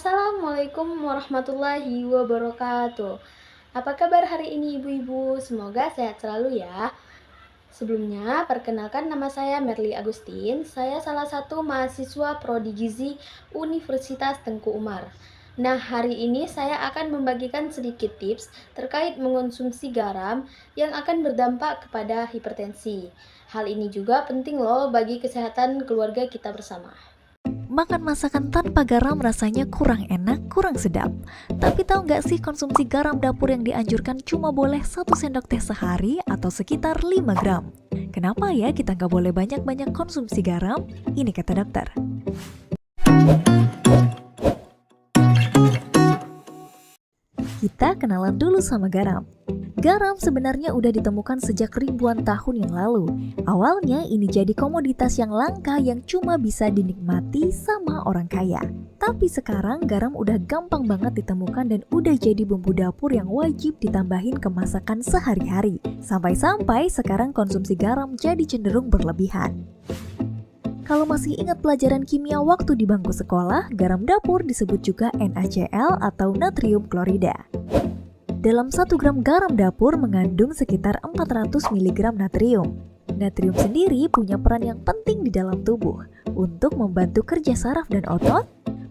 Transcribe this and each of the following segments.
Assalamualaikum warahmatullahi wabarakatuh. Apa kabar hari ini ibu-ibu? Semoga sehat selalu ya. Sebelumnya, perkenalkan nama saya Merly Agustin. Saya salah satu mahasiswa Prodi Gizi Universitas Tengku Umar. Nah, hari ini saya akan membagikan sedikit tips terkait mengonsumsi garam yang akan berdampak kepada hipertensi. Hal ini juga penting loh bagi kesehatan keluarga kita bersama. Makan masakan tanpa garam rasanya kurang enak, kurang sedap. Tapi tahu nggak sih konsumsi garam dapur yang dianjurkan cuma boleh 1 sendok teh sehari atau sekitar 5 gram? Kenapa ya kita nggak boleh banyak-banyak konsumsi garam? Ini kata dokter. Kita kenalan dulu sama garam. Garam sebenarnya udah ditemukan sejak ribuan tahun yang lalu. Awalnya ini jadi komoditas yang langka yang cuma bisa dinikmati sama orang kaya. Tapi sekarang garam udah gampang banget ditemukan dan udah jadi bumbu dapur yang wajib ditambahin ke masakan sehari-hari. Sampai-sampai sekarang konsumsi garam jadi cenderung berlebihan. Kalau masih ingat pelajaran kimia waktu di bangku sekolah, garam dapur disebut juga NaCl atau natrium klorida. Dalam 1 gram garam dapur mengandung sekitar 400 mg natrium. Natrium sendiri punya peran yang penting di dalam tubuh untuk membantu kerja saraf dan otot,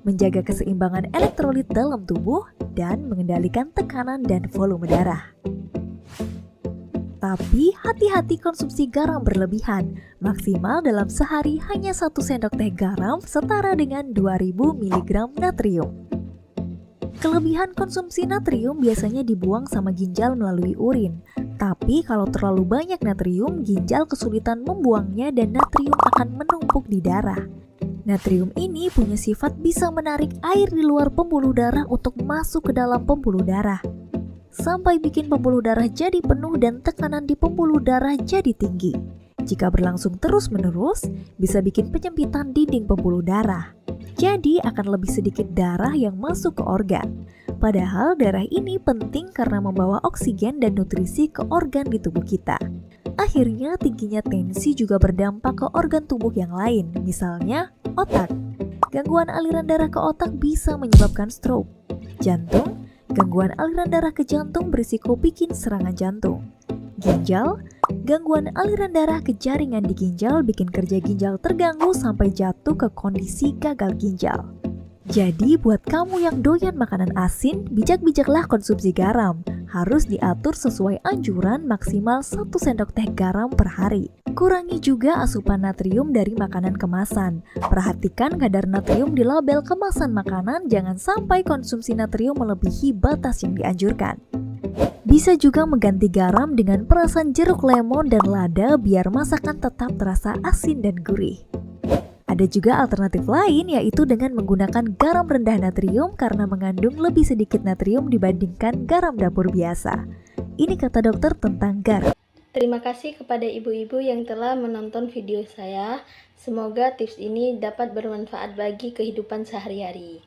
menjaga keseimbangan elektrolit dalam tubuh, dan mengendalikan tekanan dan volume darah. Tapi hati-hati konsumsi garam berlebihan, maksimal dalam sehari hanya 1 sendok teh garam setara dengan 2000 mg natrium. Kelebihan konsumsi natrium biasanya dibuang sama ginjal melalui urin. Tapi kalau terlalu banyak natrium, ginjal kesulitan membuangnya dan natrium akan menumpuk di darah. Natrium ini punya sifat bisa menarik air di luar pembuluh darah untuk masuk ke dalam pembuluh darah, sampai bikin pembuluh darah jadi penuh dan tekanan di pembuluh darah jadi tinggi. Jika berlangsung terus-menerus, bisa bikin penyempitan dinding pembuluh darah. Jadi akan lebih sedikit darah yang masuk ke organ. Padahal darah ini penting karena membawa oksigen dan nutrisi ke organ di tubuh kita. Akhirnya tingginya tensi juga berdampak ke organ tubuh yang lain, misalnya otak. Gangguan aliran darah ke otak bisa menyebabkan stroke. Jantung, gangguan aliran darah ke jantung berisiko bikin serangan jantung. Ginjal, gangguan aliran darah ke jaringan di ginjal bikin kerja ginjal terganggu sampai jatuh ke kondisi gagal ginjal. Jadi buat kamu yang doyan makanan asin, bijak-bijaklah konsumsi garam. Harus diatur sesuai anjuran maksimal 1 sendok teh garam per hari. Kurangi juga asupan natrium dari makanan kemasan. Perhatikan kadar natrium di label kemasan makanan, jangan sampai konsumsi natrium melebihi batas yang dianjurkan. Bisa juga mengganti garam dengan perasan jeruk lemon dan lada biar masakan tetap terasa asin dan gurih. Ada juga alternatif lain yaitu dengan menggunakan garam rendah natrium karena mengandung lebih sedikit natrium dibandingkan garam dapur biasa. Ini kata dokter tentang garam. Terima kasih kepada ibu-ibu yang telah menonton video saya. Semoga tips ini dapat bermanfaat bagi kehidupan sehari-hari.